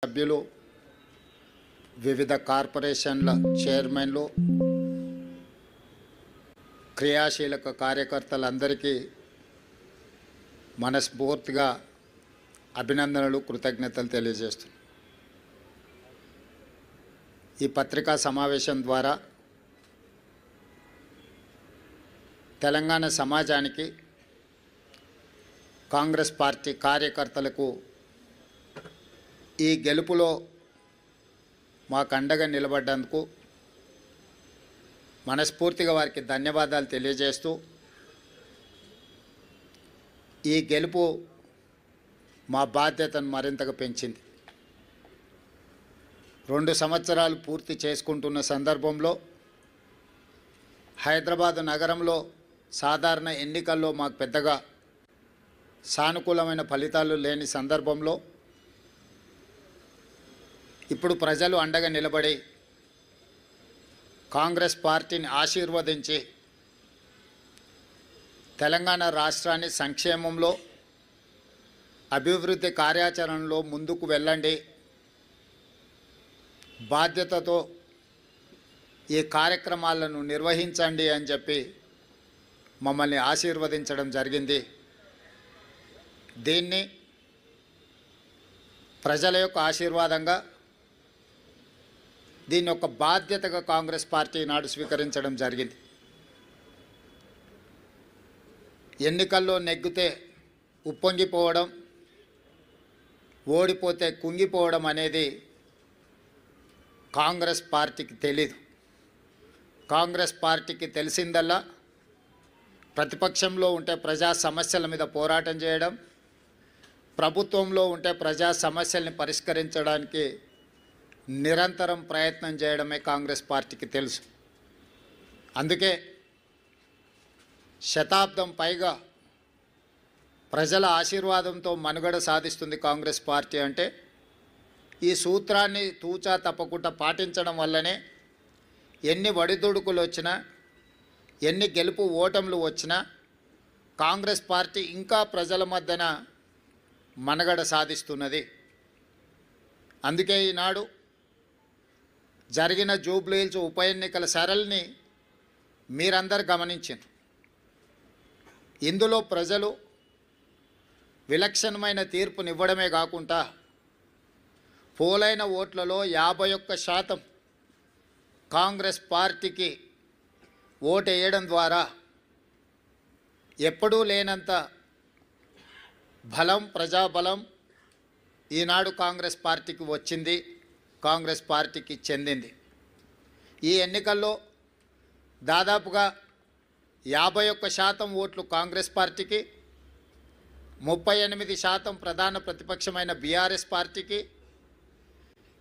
సభ్యులు, వివిధ కార్పొరేషన్ల చైర్మన్లు, క్రియాశీలక కార్యకర్తలందరికీ మనస్ఫూర్తిగా అభినందనలు, కృతజ్ఞతలు తెలియజేస్తున్నాను. ఈ పత్రికా సమావేశం ద్వారా తెలంగాణ సమాజానికి, కాంగ్రెస్ పార్టీ కార్యకర్తలకు ఈ గెలుపులో మాకు అండగా నిలబడ్డందుకు మనస్ఫూర్తిగా వారికి ధన్యవాదాలు తెలియజేస్తూ, ఈ గెలుపు మా బాధ్యతను మరింతగా పెంచింది. 2 సంవత్సరాలు పూర్తి చేసుకుంటున్న సందర్భంలో హైదరాబాద్ నగరంలో సాధారణ ఎన్నికల్లో మాకు పెద్దగా సానుకూలమైన ఫలితాలు లేని సందర్భంలో ఇప్పుడు ప్రజలు అండగా నిలబడి కాంగ్రెస్ పార్టీని ఆశీర్వదించి తెలంగాణ రాష్ట్రాన్ని సంక్షేమంలో, అభివృద్ధి కార్యాచరణలో ముందుకు వెళ్ళండి, బాధ్యతతో ఈ కార్యక్రమాలను నిర్వహించండి అని చెప్పి మమ్మల్ని ఆశీర్వదించడం జరిగింది. దీన్ని ప్రజల యొక్క ఆశీర్వాదంగా, దీన్ని ఒక బాధ్యతగా కాంగ్రెస్ పార్టీ నాడు స్వీకరించడం జరిగింది. ఎన్నికల్లో నెగ్గితే ఉప్పొంగిపోవడం, ఓడిపోతే కుంగిపోవడం అనేది కాంగ్రెస్ పార్టీకి తెలీదు. కాంగ్రెస్ పార్టీకి తెలిసిందల్లా ప్రతిపక్షంలో ఉంటే ప్రజా సమస్యల మీద పోరాటం చేయడం, ప్రభుత్వంలో ఉంటే ప్రజా సమస్యల్ని పరిష్కరించడానికి నిరంతరం ప్రయత్నం చేయడమే కాంగ్రెస్ పార్టీకి తెలుసు. అందుకే శతాబ్దం పైగా ప్రజల ఆశీర్వాదంతో మనుగడ సాధిస్తుంది కాంగ్రెస్ పార్టీ. అంటే ఈ సూత్రాన్ని తూచా తప్పకుండా పాటించడం వల్లనే ఎన్ని ఒడిదుడుకులు వచ్చినా, ఎన్ని గెలుపు ఓటములు వచ్చినా కాంగ్రెస్ పార్టీ ఇంకా ప్రజల మధ్యన మనుగడ సాధిస్తున్నది. అందుకే ఈనాడు జరిగిన జూబ్లీ హిల్స్ ఉప ఎన్నికల సరళిని మీరందరూ గమనించారు. ఇందులో ప్రజలు విలక్షణమైన తీర్పునివ్వడమే కాకుండా పోలైన ఓట్లలో 51% కాంగ్రెస్ పార్టీకి ఓటు వేయడం ద్వారా ఎప్పుడూ లేనంత బలం, ప్రజాబలం ఈనాడు కాంగ్రెస్ పార్టీకి వచ్చింది, కాంగ్రెస్ పార్టీకి చెందింది. ఈ ఎన్నికల్లో దాదాపుగా 51% ఓట్లు కాంగ్రెస్ పార్టీకి, 38% ప్రధాన ప్రతిపక్షమైన బీఆర్ఎస్ పార్టీకి,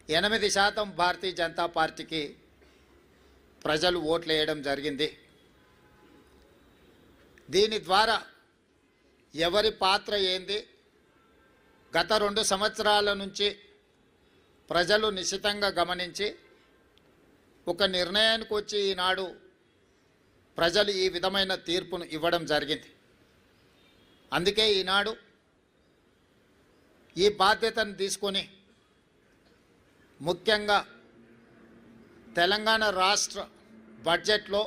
8% భారతీయ జనతా పార్టీకి ప్రజలు ఓట్లు వేయడం జరిగింది. దీని ద్వారా ఎవరి పాత్ర ఏంది, గత 2 సంవత్సరాల నుంచి ప్రజలు నిశితంగా గమనించి ఒక నిర్ణయానికి వచ్చి ఈనాడు ప్రజలు ఈ విధమైన తీర్పును ఇవ్వడం జరిగింది. అందుకే ఈనాడు ఈ బాధ్యతను తీసుకొని ముఖ్యంగా తెలంగాణ రాష్ట్ర బడ్జెట్లో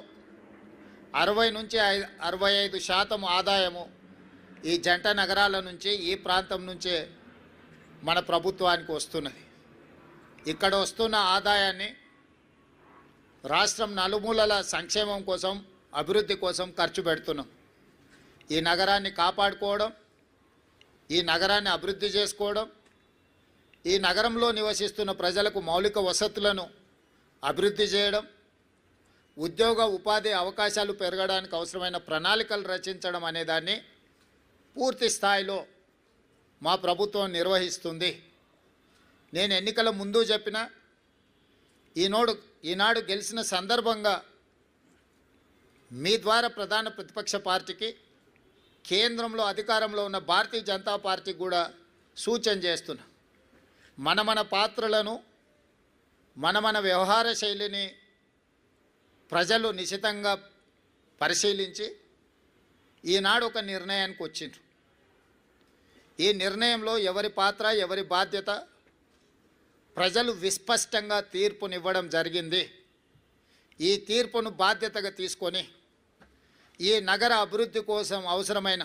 60 నుంచి 65% ఆదాయము ఈ జంట నగరాల నుంచి, ఈ ప్రాంతం నుంచే మన ప్రభుత్వానికి వస్తున్నది. ఇక్కడ వస్తున్న ఆదాయాన్ని రాష్ట్రం నలుమూలల సంక్షేమం కోసం, అభివృద్ధి కోసం ఖర్చు పెడుతున్నాం. ఈ నగరాన్ని కాపాడుకోవడం, ఈ నగరాన్ని అభివృద్ధి చేసుకోవడం, ఈ నగరంలో నివసిస్తున్న ప్రజలకు మౌలిక వసతులను అభివృద్ధి చేయడం, ఉద్యోగ ఉపాధి అవకాశాలు పెరగడానికి అవసరమైన ప్రణాళికలు రచించడం అనేదాన్ని పూర్తి స్థాయిలో మా ప్రభుత్వం నిర్వహిస్తుంది. నేను ఎన్నికల ముందు చెప్పిన ఈనాడు గెలిచిన సందర్భంగా మీ ద్వారా ప్రధాన ప్రతిపక్ష పార్టీకి, కేంద్రంలో అధికారంలో ఉన్న భారతీయ జనతా పార్టీకి కూడా సూచన చేస్తున్నా. మన పాత్రలను, మన వ్యవహార శైలిని ప్రజలు నిశితంగా పరిశీలించి ఈనాడు ఒక నిర్ణయానికి వచ్చిండ్రు. ఈ నిర్ణయంలో ఎవరి పాత్ర, ఎవరి బాధ్యత ప్రజలు విస్పష్టంగా తీర్పునివ్వడం జరిగింది. ఈ తీర్పును బాధ్యతగా తీసుకొని ఈ నగర అభివృద్ధి కోసం అవసరమైన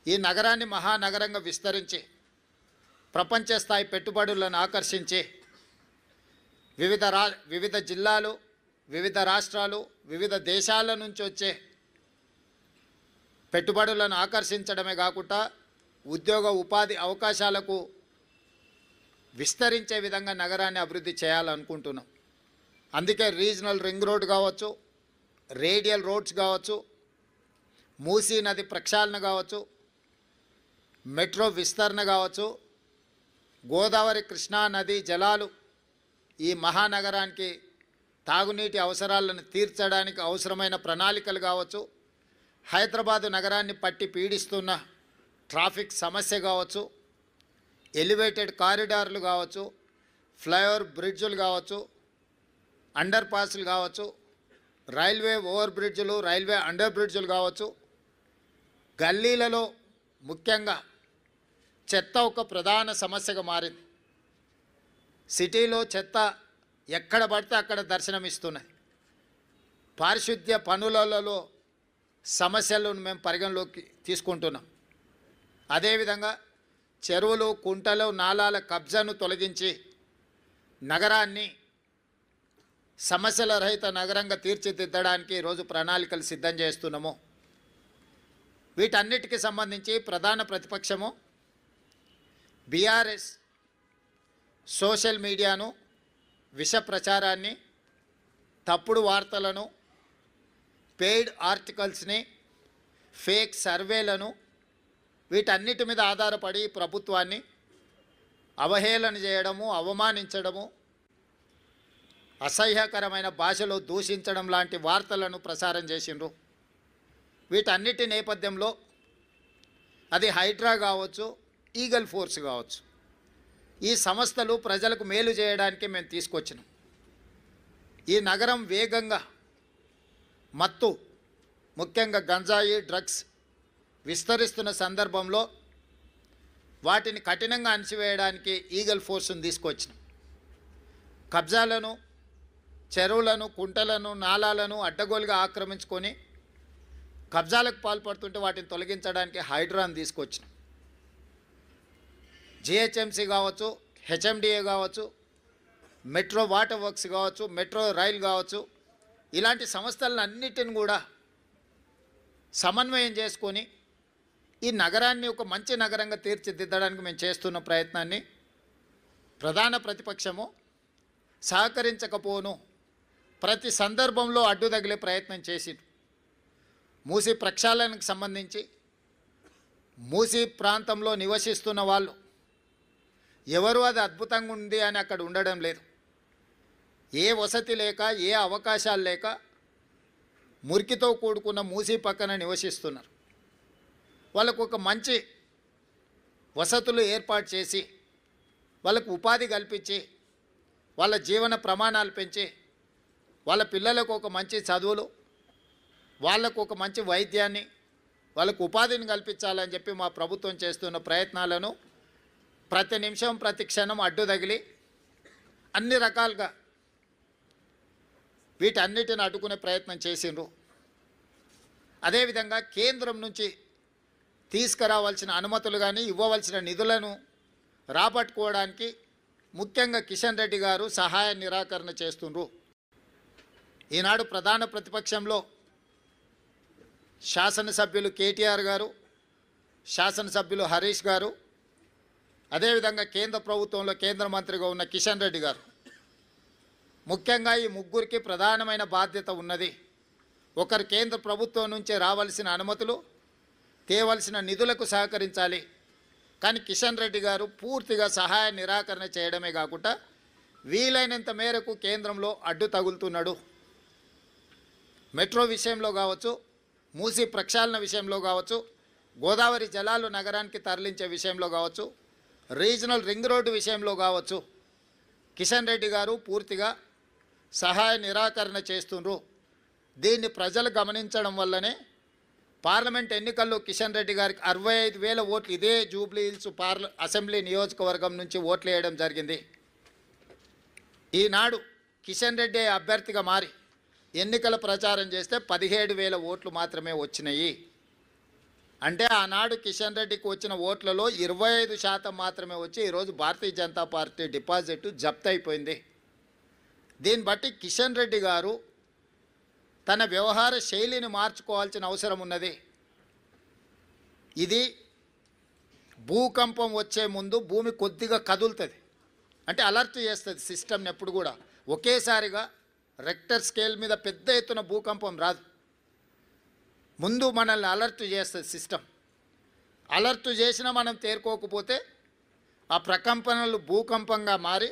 ఈ నగరాన్ని మహానగరంగా విస్తరించి ప్రపంచ స్థాయి పెట్టుబడులను ఆకర్షించి వివిధ జిల్లాలు, వివిధ రాష్ట్రాలు, వివిధ దేశాల నుంచి వచ్చే పెట్టుబడులను ఆకర్షించడమే కాకుండా ఉద్యోగ ఉపాధి అవకాశాలకు విస్తరించే విధంగా నగరాన్ని అభివృద్ధి చేయాలనుకుంటున్నాం. అందుకే రీజనల్ రింగ్ రోడ్ కావచ్చు, రేడియల్ రోడ్స్ కావచ్చు, మూసీ నది ప్రక్షాళన కావచ్చు, మెట్రో విస్తరణ కావచ్చు, గోదావరి కృష్ణా నది జలాలు ఈ మహానగరానికి తాగునీటి అవసరాలను తీర్చడానికి అవసరమైన ప్రణాళికలు కావచ్చు, హైదరాబాదు నగరాన్ని పట్టి పీడిస్తున్న ట్రాఫిక్ సమస్య కావచ్చు, ఎలివేటెడ్ కారిడార్లు కావచ్చు, ఫ్లైఓవర్ బ్రిడ్జులు కావచ్చు, అండర్ పాస్లు కావచ్చు, రైల్వే ఓవర్ బ్రిడ్జులు, రైల్వే అండర్ బ్రిడ్జులు కావచ్చు, గల్లీలలో ముఖ్యంగా చెత్త ఒక ప్రధాన సమస్యగా మారింది. సిటీలో చెత్త ఎక్కడ పడితే అక్కడ దర్శనమిస్తున్నాయి. పారిశుద్ధ్య పనులలో సమస్యలను మేము పరిగణలోకి తీసుకుంటున్నాం. అదేవిధంగా చెరువులు, కుంటలు, నాలాల కబ్జాను తొలగించి నగరాన్ని సమస్యల రహిత నగరంగా తీర్చిదిద్దడానికి ఈరోజు ప్రణాళికలు సిద్ధం చేస్తున్నాము. వీటన్నిటికీ సంబంధించి ప్రధాన ప్రతిపక్షము బీఆర్ఎస్ సోషల్ మీడియాను, విష ప్రచారాన్ని, తప్పుడు వార్తలను, పెయిడ్ ఆర్టికల్స్ని, ఫేక్ సర్వేలను వీటన్నిటి మీద ఆధారపడి ప్రభుత్వాన్ని అవహేళన చేయడము, అవమానించడము, అసహ్యకరమైన భాషలో దూషించడం లాంటి వార్తలను ప్రసారం చేసిండ్రు. వీటన్నిటి నేపథ్యంలో అది హైడ్రా కావచ్చు, ఈగల్ ఫోర్స్ కావచ్చు, ఈ సంస్థలు ప్రజలకు మేలు చేయడానికి మేము తీసుకొచ్చినాం. ఈ నగరం వేగంగా మత్తు, ముఖ్యంగా గంజాయి, డ్రగ్స్ విస్తరిస్తున్న సందర్భంలో వాటిని కఠినంగా అణిచివేయడానికి ఈగల్ ఫోర్స్ను తీసుకొచ్చినాం. కబ్జాలను, చెరువులను, కుంటలను, నాలాలను అడ్డగోలుగా ఆక్రమించుకొని కబ్జాలకు పాల్పడుతుంటే వాటిని తొలగించడానికి హైడ్రాను తీసుకొచ్చినాం. జిహెచ్ఎంసీ కావచ్చు, హెచ్ఎండిఏ కావచ్చు, మెట్రో వాటర్ వర్క్స్ కావచ్చు, మెట్రో రైల్ కావచ్చు, ఇలాంటి సంస్థలను అన్నిటిని కూడా సమన్వయం చేసుకొని ఈ నగరాన్ని ఒక మంచి నగరంగా తీర్చిదిద్దడానికి మేము చేస్తున్న ప్రయత్నాన్ని ప్రధాన ప్రతిపక్షము సహకరించకపోను ప్రతి సందర్భంలో అడ్డు తగిలే ప్రయత్నం చేసింది. మూసీ ప్రక్షాళనకు సంబంధించి మూసీ ప్రాంతంలో నివసిస్తున్న వాళ్ళు ఎవరు అది అద్భుతంగా ఉంది అని అక్కడ ఉండడం లేదు. ఏ వసతి లేక, ఏ అవకాశాలు లేక మురికితో కూడుకున్న మూసీ పక్కన నివసిస్తున్నారు. వాళ్ళకు ఒక మంచి వసతులు ఏర్పాటు చేసి వాళ్ళకు ఉపాధి కల్పించి వాళ్ళ జీవన ప్రమాణాలు పెంచి వాళ్ళ పిల్లలకు ఒక మంచి చదువులు, వాళ్ళకు ఒక మంచి వైద్యాన్ని, వాళ్ళకు ఉపాధిని కల్పించాలని చెప్పి మా ప్రభుత్వం చేస్తున్న ప్రయత్నాలను ప్రతి నిమిషం, ప్రతి క్షణం అడ్డు తగిలి అన్ని రకాలుగా వీటన్నిటిని అడ్డుకునే ప్రయత్నం చేసిండ్రు. అదేవిధంగా కేంద్రం నుంచి తీసుకురావాల్సిన అనుమతులు కానీ ఇవ్వవలసిన నిధులను రాబట్టుకోవడానికి ముఖ్యంగా కిషన్ రెడ్డి గారు సహాయ నిరాకరణ చేస్తుండ్రు. ఈనాడు ప్రధాన ప్రతిపక్షంలో శాసనసభ్యులు కేటీఆర్ గారు, శాసనసభ్యులు హరీష్ గారు, అదేవిధంగా కేంద్ర ప్రభుత్వంలో కేంద్ర మంత్రిగా ఉన్న కిషన్ రెడ్డి గారు, ముఖ్యంగా ఈ ముగ్గురికి ప్రధానమైన బాధ్యత ఉన్నది. ఒకరు కేంద్ర ప్రభుత్వం నుంచి రావాల్సిన అనుమతులు, తేవలసిన నిధులకు సహకరించాలి. కానీ కిషన్ రెడ్డి గారు పూర్తిగా సహాయ నిరాకరణ చేయడమే కాకుండా వీలైనంత మేరకు కేంద్రంలో అడ్డు తగులుతున్నాడు. మెట్రో విషయంలో కావచ్చు, మూసీ ప్రక్షాళన విషయంలో కావచ్చు, గోదావరి జలాలు నగరానికి తరలించే విషయంలో కావచ్చు, రీజనల్ రింగ్ రోడ్డు విషయంలో కావచ్చు, కిషన్ రెడ్డి గారు పూర్తిగా సహాయ నిరాకరణ చేస్తుండ్రు. దీన్ని ప్రజలు గమనించడం వల్లనే పార్లమెంట్ ఎన్నికల్లో కిషన్ రెడ్డి గారికి 65,000 ఓట్లు ఇదే జూబ్లీ హిల్స్ అసెంబ్లీ నియోజకవర్గం నుంచి ఓట్లు వేయడం జరిగింది. ఈనాడు కిషన్ రెడ్డి అభ్యర్థిగా మారి ఎన్నికల ప్రచారం చేస్తే 17,000 ఓట్లు మాత్రమే వచ్చినాయి. అంటే ఆనాడు కిషన్ రెడ్డికి వచ్చిన ఓట్లలో 25% మాత్రమే వచ్చి ఈరోజు భారతీయ జనతా పార్టీ డిపాజిట్ జప్తు అయిపోయింది. దీన్ని బట్టి కిషన్ రెడ్డి గారు తన వ్యవహార శైలిని మార్చుకోవాల్సిన అవసరం ఉన్నది. ఇది భూకంపం వచ్చే ముందు భూమి కొద్దిగా కదులుతుంది, అంటే అలర్ట్ చేస్తుంది సిస్టమ్ని. ఎప్పుడు కూడా ఒకేసారిగా రెక్టర్ స్కేల్ మీద పెద్ద ఎత్తున భూకంపం రాదు, ముందు మనల్ని అలర్ట్ చేస్తుంది సిస్టమ్. అలర్ట్ చేసినా మనం తేరుకోకపోతే ఆ ప్రకంపనలు భూకంపంగా మారి